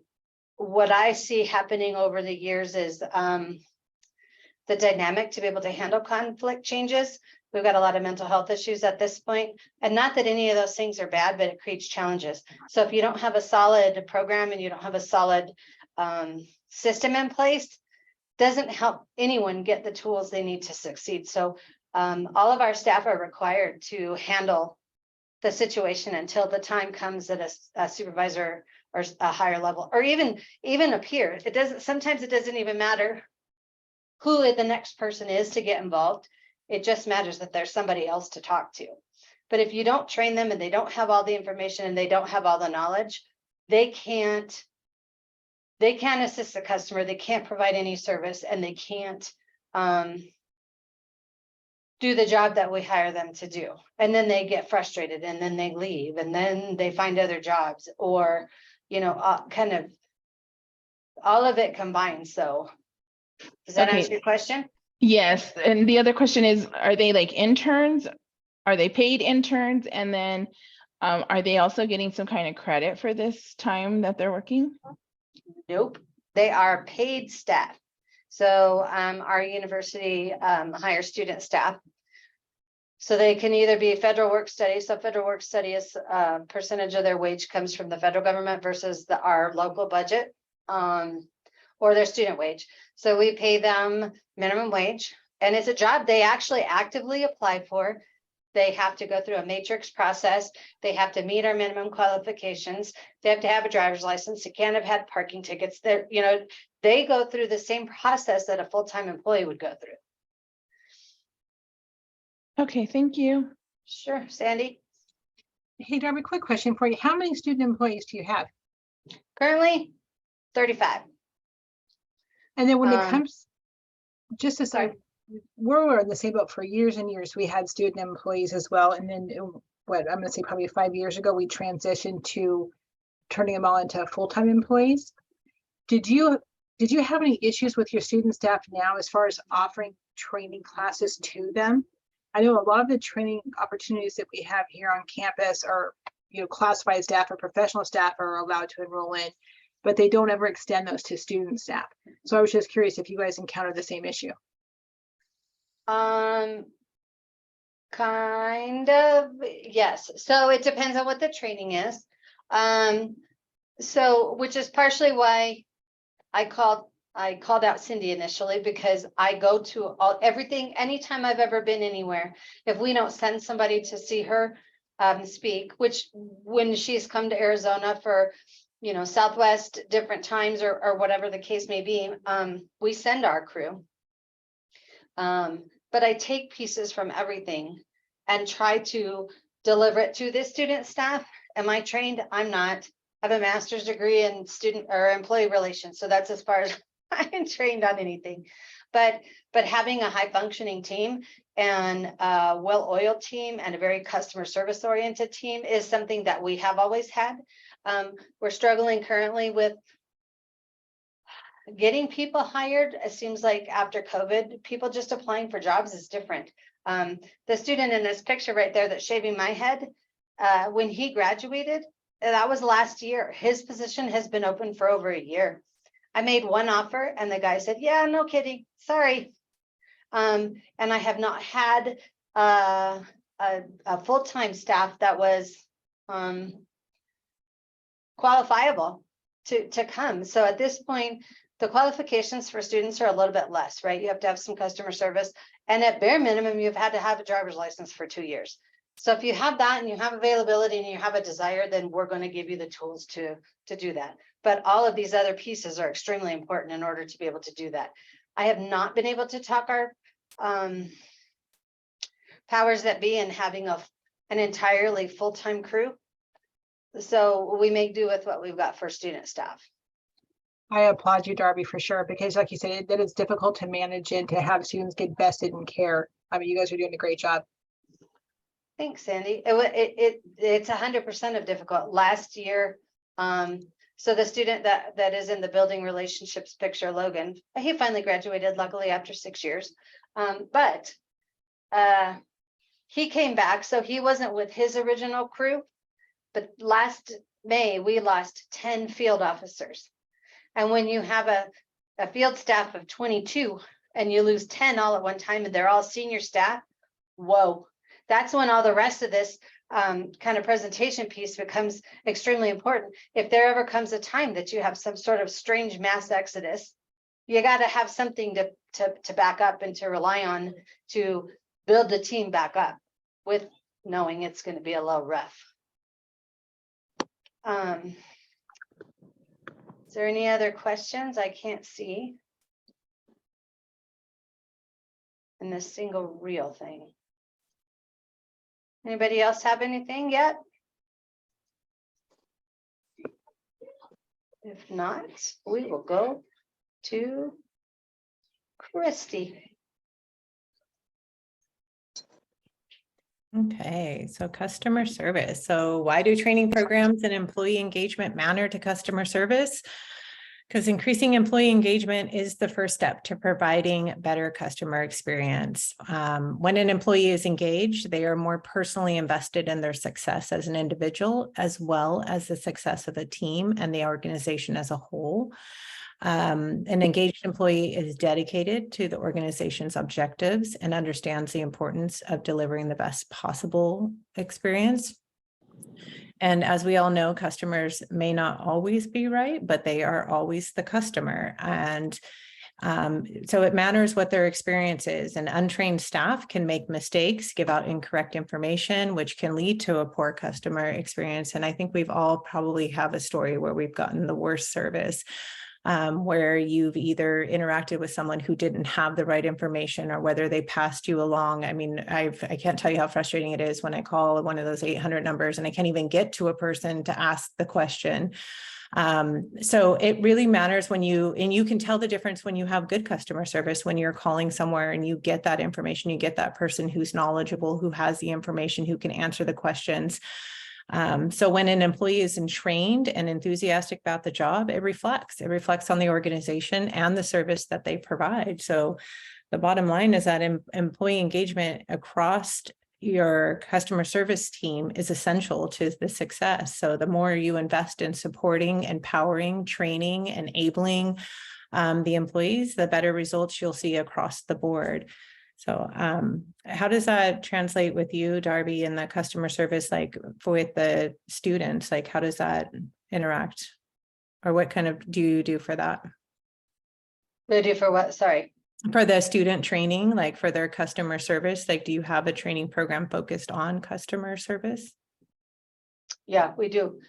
what I see happening over the years is the dynamic to be able to handle conflict changes. We've got a lot of mental health issues at this point, and not that any of those things are bad, but it creates challenges. So if you don't have a solid program and you don't have a solid system in place, doesn't help anyone get the tools they need to succeed. So all of our staff are required to handle the situation until the time comes that a supervisor or a higher level, or even a peer. Sometimes it doesn't even matter who the next person is to get involved. It just matters that there's somebody else to talk to. But if you don't train them and they don't have all the information and they don't have all the knowledge, they can't assist the customer, they can't provide any service, and they can't do the job that we hire them to do. And then they get frustrated and then they leave and then they find other jobs, or, you know, kind of all of it combined. So does that answer your question?
Yes, and the other question is, are they like interns? Are they paid interns? And then are they also getting some kind of credit for this time that they're working?
Nope, they are paid staff. So our university hires student staff. So they can either be federal work study. So federal work study is a percentage of their wage comes from the federal government versus our local budget, or their student wage. So we pay them minimum wage, and it's a job they actually actively apply for. They have to go through a matrix process. They have to meet our minimum qualifications. They have to have a driver's license. They can't have had parking tickets. They're, you know, they go through the same process that a full-time employee would go through.
Okay, thank you.
Sure, Sandy.
Hey, Darby, quick question for you. How many student employees do you have?
Currently 35.
And then when it
Um,
comes, just as we're in the same boat for years and years. We had student employees as well. And then what I'm going to say probably 5 years ago, we transitioned to turning them all into full-time employees. Did you have any issues with your student staff now as far as offering training classes to them? I know a lot of the training opportunities that we have here on campus are, you know, classified staff or professional staff are allowed to enroll in, but they don't ever extend those to student staff. So I was just curious if you guys encountered the same issue.
Kind of, yes. So it depends on what the training is. So which is partially why I called out Cindy initially, because I go to everything, anytime I've ever been anywhere, if we don't send somebody to see her speak, which when she's come to Arizona for, you know, Southwest different times or whatever the case may be, we send our crew. But I take pieces from everything and try to deliver it to the student staff. Am I trained? I'm not. I have a master's degree in student or employee relations. So that's as far as I'm trained on anything. But having a high functioning team and a well-oiled team and a very customer service oriented team is something that we have always had. We're struggling currently with getting people hired. It seems like after COVID, people just applying for jobs is different. The student in this picture right there that's shaving my head, when he graduated, that was last year. His position has been open for over a year. I made one offer and the guy said, yeah, no kidding, sorry. And I have not had a full-time staff that was qualifiable to come. So at this point, the qualifications for students are a little bit less, right? You have to have some customer service, and at bare minimum, you've had to have a driver's license for 2 years. So if you have that and you have availability and you have a desire, then we're going to give you the tools to do that. But all of these other pieces are extremely important in order to be able to do that. I have not been able to talk our powers that be in having an entirely full-time crew. So we make do with what we've got for student staff.
I applaud you, Darby, for sure, because like you said, that it's difficult to manage and to have students get vested in care. I mean, you guys are doing a great job.
Thanks, Sandy. It's 100% of difficult. Last year, So the student that is in the building relationships picture, Logan, he finally graduated, luckily after 6 years. But he came back, so he wasn't with his original crew. But last May, we lost 10 field officers. And when you have a field staff of 22 and you lose 10 all at one time and they're all senior staff, whoa, that's when all the rest of this kind of presentation piece becomes extremely important. If there ever comes a time that you have some sort of strange mass exodus, you got to have something to back up and to rely on to build the team back up with knowing it's going to be a little rough. Is there any other questions? I can't see in this single reel thing. Anybody else have anything yet? If not, we will go to Cristie.
Okay, so customer service. So why do training programs and employee engagement matter to customer service? Because increasing employee engagement is the first step to providing better customer experience. When an employee is engaged, they are more personally invested in their success as an individual, as well as the success of a team and the organization as a whole. An engaged employee is dedicated to the organization's objectives and understands the importance of delivering the best possible experience. And as we all know, customers may not always be right, but they are always the customer. And so it matters what their experience is. And untrained staff can make mistakes, give out incorrect information, which can lead to a poor customer experience. And I think we've all probably have a story where we've gotten the worst service. Where you've either interacted with someone who didn't have the right information or whether they passed you along. I mean, I can't tell you how frustrating it is when I call one of those 800 numbers and I can't even get to a person to ask the question. So it really matters when you can tell the difference when you have good customer service, when you're calling somewhere and you get that information, you get that person who's knowledgeable, who has the information, who can answer the questions. So when an employee is trained and enthusiastic about the job, it reflects on the organization and the service that they provide. So the bottom line is that employee engagement across your customer service team is essential to the success. So the more you invest in supporting, empowering, training, enabling the employees, the better results you'll see across the board. So how does that translate with you, Darby, in the customer service, like with the students? Like, how does that interact? Or what kind of do you do for that?
They do for what? Sorry.
For the student training, like for their customer service, like do you have a training program focused on customer service?
Yeah, we do.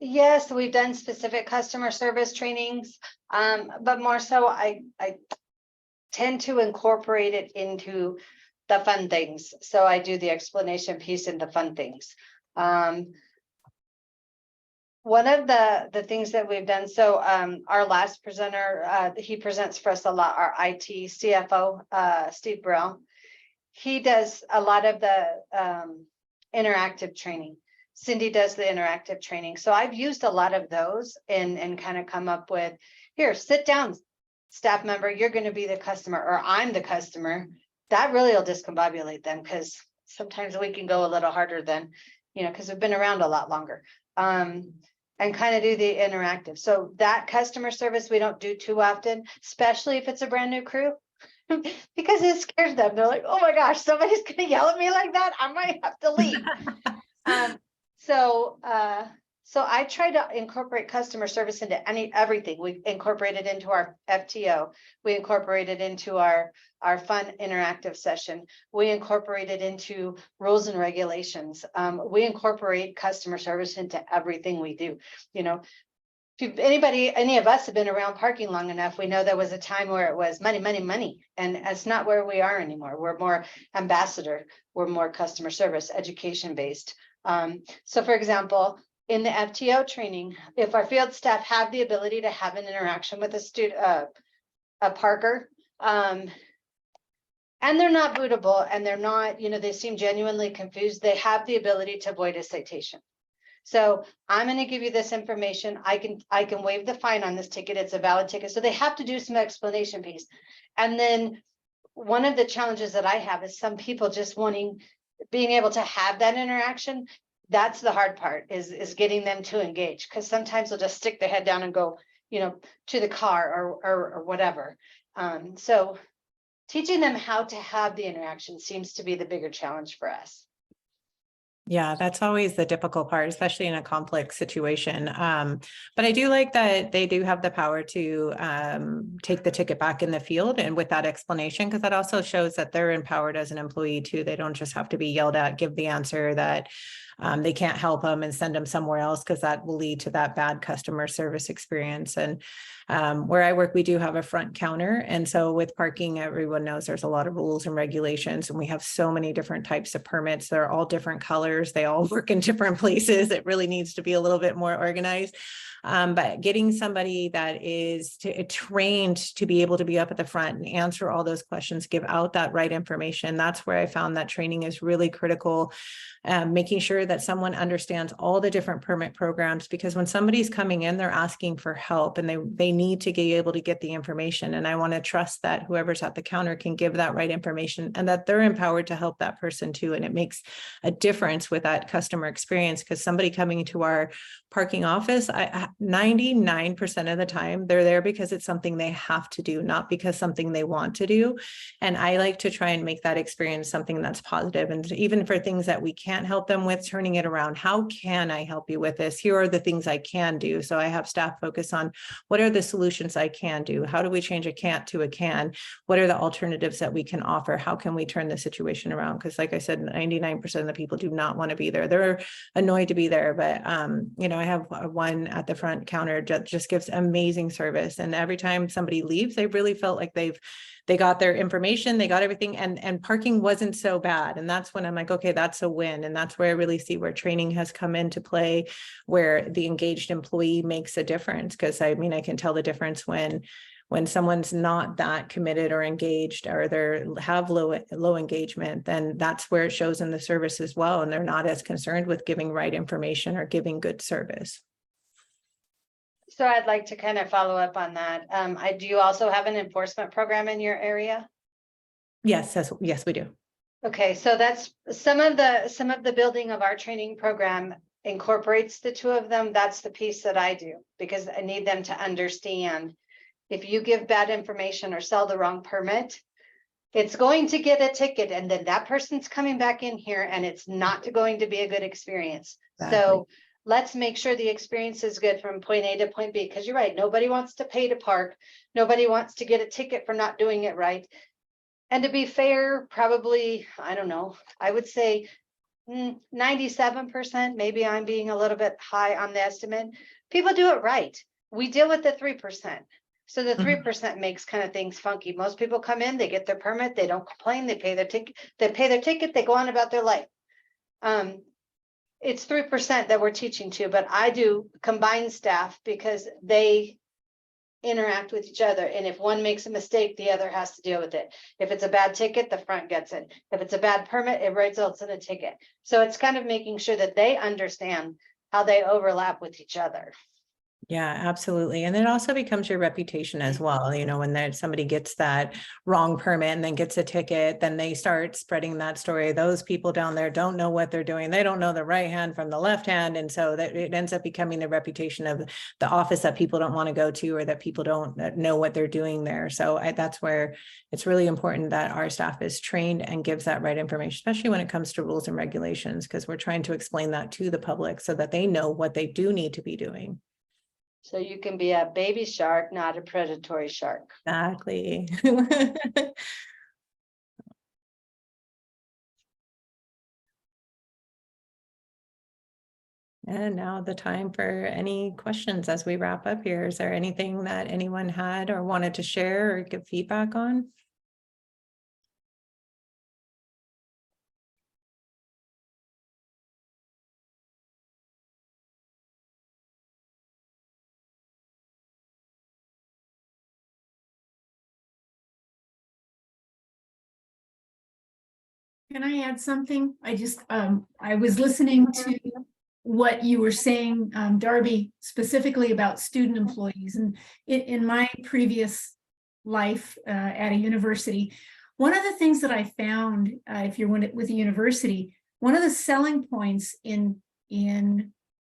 Yes, we've done specific customer service trainings, but more so I tend to incorporate it into the fun things. So I do the explanation piece in the fun things. One of the things that we've done, so our last presenter, he presents for us a lot, our IT CFO, Steve Burrell. He does a lot of the interactive training. Cindy does the interactive training. So I've used a lot of those and kind of come up with, here, sit down, staff member, you're going to be the customer, or I'm the customer. That really will discombobulate them because sometimes we can go a little harder than, because we've been around a lot longer. And kind of do the interactive. So that customer service we don't do too often, especially if it's a brand new crew, because it scares them. They're like, oh my gosh, somebody's going to yell at me like that. I might have to leave. So I try to incorporate customer service into everything. We incorporate it into our FTO. We incorporate it into our fun interactive session. We incorporate it into rules and regulations. We incorporate customer service into everything we do. If any of us have been around parking long enough, we know there was a time where it was money, money, money. And that's not where we are anymore. We're more ambassador. We're more customer service, education based. So for example, in the FTO training, if our field staff have the ability to have an interaction with a student, a parker, and they're not bootable, and they're not, they seem genuinely confused, they have the ability to avoid a citation. So I'm going to give you this information. I can waive the fine on this ticket. It's a valid ticket. So they have to do some explanation piece. And then one of the challenges that I have is some people just being able to have that interaction. That's the hard part, is getting them to engage, because sometimes they'll just stick their head down and go, to the car or whatever. So teaching them how to have the interaction seems to be the bigger challenge for us.
Yeah, that's always the difficult part, especially in a complex situation. But I do like that they do have the power to take the ticket back in the field and with that explanation, because that also shows that they're empowered as an employee too. They don't just have to be yelled at, give the answer that they can't help them and send them somewhere else, because that will lead to that bad customer service experience. And where I work, we do have a front counter. And so with parking, everyone knows there's a lot of rules and regulations, and we have so many different types of permits. They're all different colors. They all work in different places. It really needs to be a little bit more organized. But getting somebody that is trained to be able to be up at the front and answer all those questions, give out that right information. That's where I found that training is really critical. Making sure that someone understands all the different permit programs, because when somebody's coming in, they're asking for help, and they need to be able to get the information. And I want to trust that whoever's at the counter can give that right information, and that they're empowered to help that person too. And it makes a difference with that customer experience, because somebody coming into our parking office, 99% of the time they're there because it's something they have to do, not because something they want to do. And I like to try and make that experience something that's positive. And even for things that we can't help them with, turning it around. How can I help you with this? Here are the things I can do. So I have staff focus on what are the solutions I can do? How do we change a can't to a can? What are the alternatives that we can offer? How can we turn the situation around? Because like I said, 99% of the people do not want to be there. They're annoyed to be there. But, I have one at the front counter that just gives amazing service. And every time somebody leaves, they really felt like they got their information, they got everything, and parking wasn't so bad. And that's when I'm like, okay, that's a win. And that's where I really see where training has come into play, where the engaged employee makes a difference. Because I can tell the difference when someone's not that committed or engaged, or they have low engagement, then that's where it shows in the service as well. And they're not as concerned with giving right information or giving good service.
So I'd like to kind of follow up on that. Do you also have an enforcement program in your area?
Yes, yes, we do.
Okay, so that's some of the building of our training program incorporates the two of them. That's the piece that I do, because I need them to understand if you give bad information or sell the wrong permit, it's going to get a ticket, and then that person's coming back in here and it's not going to be a good experience.
Exactly.
So let's make sure the experience is good from point A to point B, because you're right. Nobody wants to pay to park. Nobody wants to get a ticket for not doing it right. And to be fair, probably, I don't know, I would say 97%, maybe I'm being a little bit high on the estimate. People do it right. We deal with the 3%. So the 3% makes kind of things funky. Most people come in, they get their permit, they don't complain, they pay their ticket, they go on about their life. It's 3% that we're teaching to, but I do combined staff because they interact with each other. And if one makes a mistake, the other has to deal with it. If it's a bad ticket, the front gets it. If it's a bad permit, it results in a ticket. So it's kind of making sure that they understand how they overlap with each other.
Yeah, absolutely. And it also becomes your reputation as well. When somebody gets that wrong permit and then gets a ticket, then they start spreading that story. Those people down there don't know what they're doing. They don't know the right hand from the left hand. And so that it ends up becoming the reputation of the office that people don't want to go to, or that people don't know what they're doing there. So that's where it's really important that our staff is trained and gives that right information, especially when it comes to rules and regulations, because we're trying to explain that to the public so that they know what they do need to be doing.
So you can be a baby shark, not a predatory shark.
Exactly. And now the time for any questions as we wrap up here. Is there anything that anyone had or wanted to share or give feedback on?
Can I add something? I was listening to what you were saying, Darby, specifically about student employees. And in my previous life at a university, one of the things that I found, if you're with a university, one of the selling points in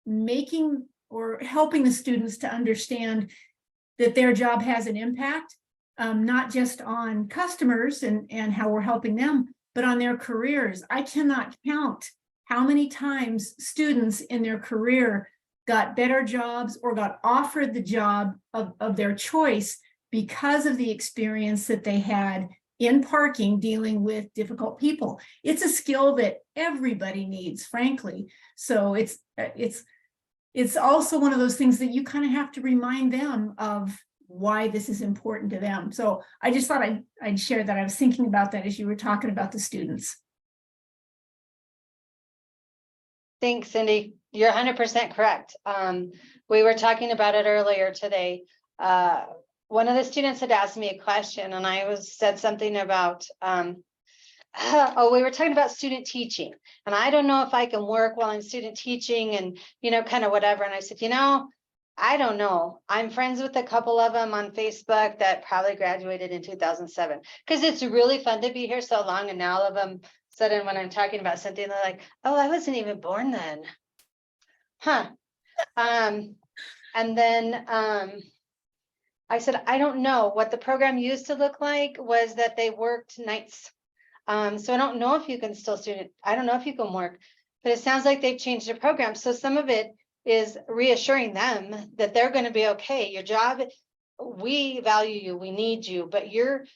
making or helping the students to understand that their job has an impact, not just on customers and how we're helping them, but on their careers. I cannot count how many times students in their career got better jobs or got offered the job of their choice because of the experience that they had in parking dealing with difficult people. It's a skill that everybody needs, frankly. So it's also one of those things that you kind of have to remind them of why this is important to them. So I just thought I'd share that. I was thinking about that as you were talking about the students.
Thanks, Cindy. You're 100% correct. We were talking about it earlier today. One of the students had asked me a question, and I said something about, we were talking about student teaching, and I don't know if I can work while I'm student teaching and, kind of whatever. And I said, I don't know. I'm friends with a couple of them on Facebook that probably graduated in 2007, because it's really fun to be here so long. And now all of them sudden when I'm talking about something, they're like, oh, I wasn't even born then. Huh. And then I said, I don't know. What the program used to look like was that they worked nights. So I don't know if you can still I don't know if you can work, but it sounds like they've changed their program. So some of it is reassuring them that they're going to be okay. Your job, we value you, we need you, but your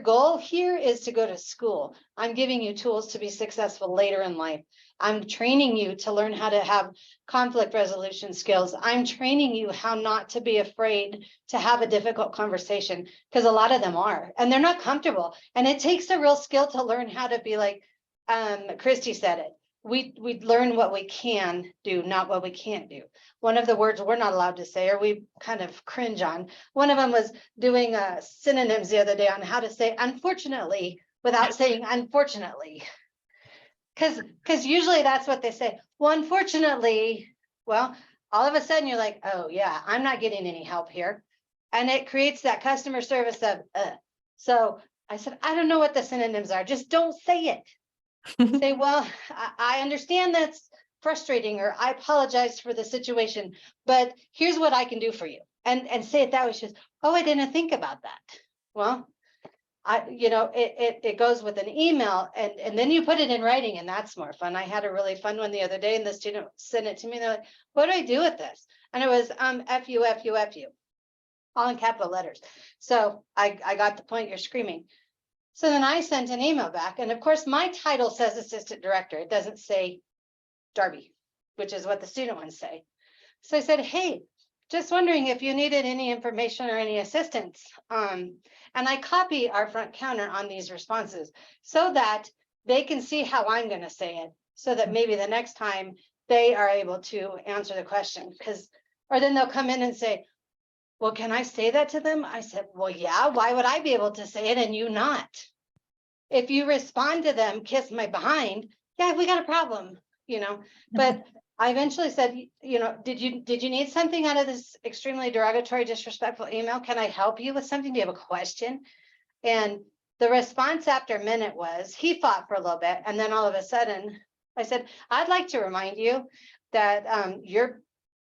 goal here is to go to school. I'm giving you tools to be successful later in life. I'm training you to learn how to have conflict resolution skills. I'm training you how not to be afraid to have a difficult conversation, because a lot of them are, and they're not comfortable. And it takes a real skill to learn how to be like, Cristie said it. We learn what we can do, not what we can't do. One of the words we're not allowed to say, or we kind of cringe on. One of them was doing synonyms the other day on how to say unfortunately without saying unfortunately. Because usually that's what they say. Well, unfortunately, well, all of a sudden you're like, oh yeah, I'm not getting any help here. And it creates that customer service of, So I said, I don't know what the synonyms are. Just don't say it. Say, well, I understand that's frustrating, or I apologize for the situation, but here's what I can do for you. And say it that way. She says, oh, I didn't think about that. Well, it goes with an email, and then you put it in writing, and that's more fun. I had a really fun one the other day, and the student sent it to me. They're like, what do I do with this? And it was F you, all in capital letters. So I got the point. You're screaming. So then I sent an email back, and of course my title says assistant director. It doesn't say Darby, which is what the student ones say. So I said, hey, just wondering if you needed any information or any assistance. And I copy our front counter on these responses so that they can see how I'm going to say it, so that maybe the next time they are able to answer the question. Or then they'll come in and say, well, can I say that to them? I said, well, yeah, why would I be able to say it and you not? If you respond to them, kiss my behind, yeah, we got a problem, but I eventually said, did you need something out of this extremely derogatory, disrespectful email? Can I help you with something? Do you have a question? And the response after a minute was, he fought for a little bit. And then all of a sudden I said, I'd like to remind you that your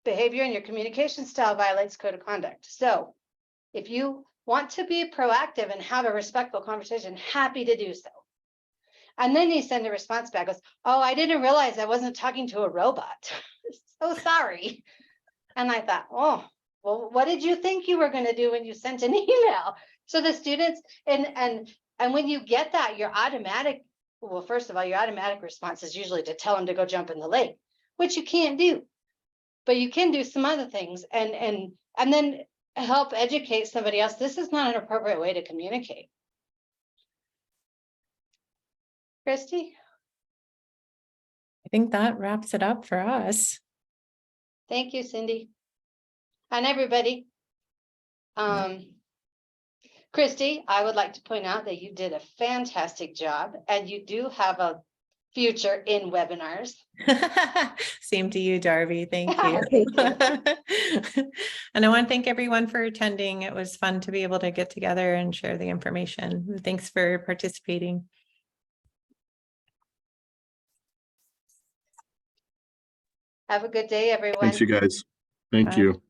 behavior and your communication style violates code of conduct. So if you want to be proactive and have a respectful conversation, happy to do so. And then he sent a response back, goes, oh, I didn't realize I wasn't talking to a robot. So sorry. And I thought, oh, well, what did you think you were going to do when you sent an email? So the students, and when you get that, your automatic, well, first of all, your automatic response is usually to tell them to go jump in the lake, which you can't do. But you can do some other things and then help educate somebody else. This is not an appropriate way to communicate. Cristie?
I think that wraps it up for us.
Thank you, Cindy. And everybody. Cristie, I would like to point out that you did a fantastic job and you do have a future in webinars.
Same to you, Darby. Thank you. And I want to thank everyone for attending. It was fun to be able to get together and share the information. Thanks for participating.
Have a good day, everyone.
Thanks, you guys. Thank
Bye.
you.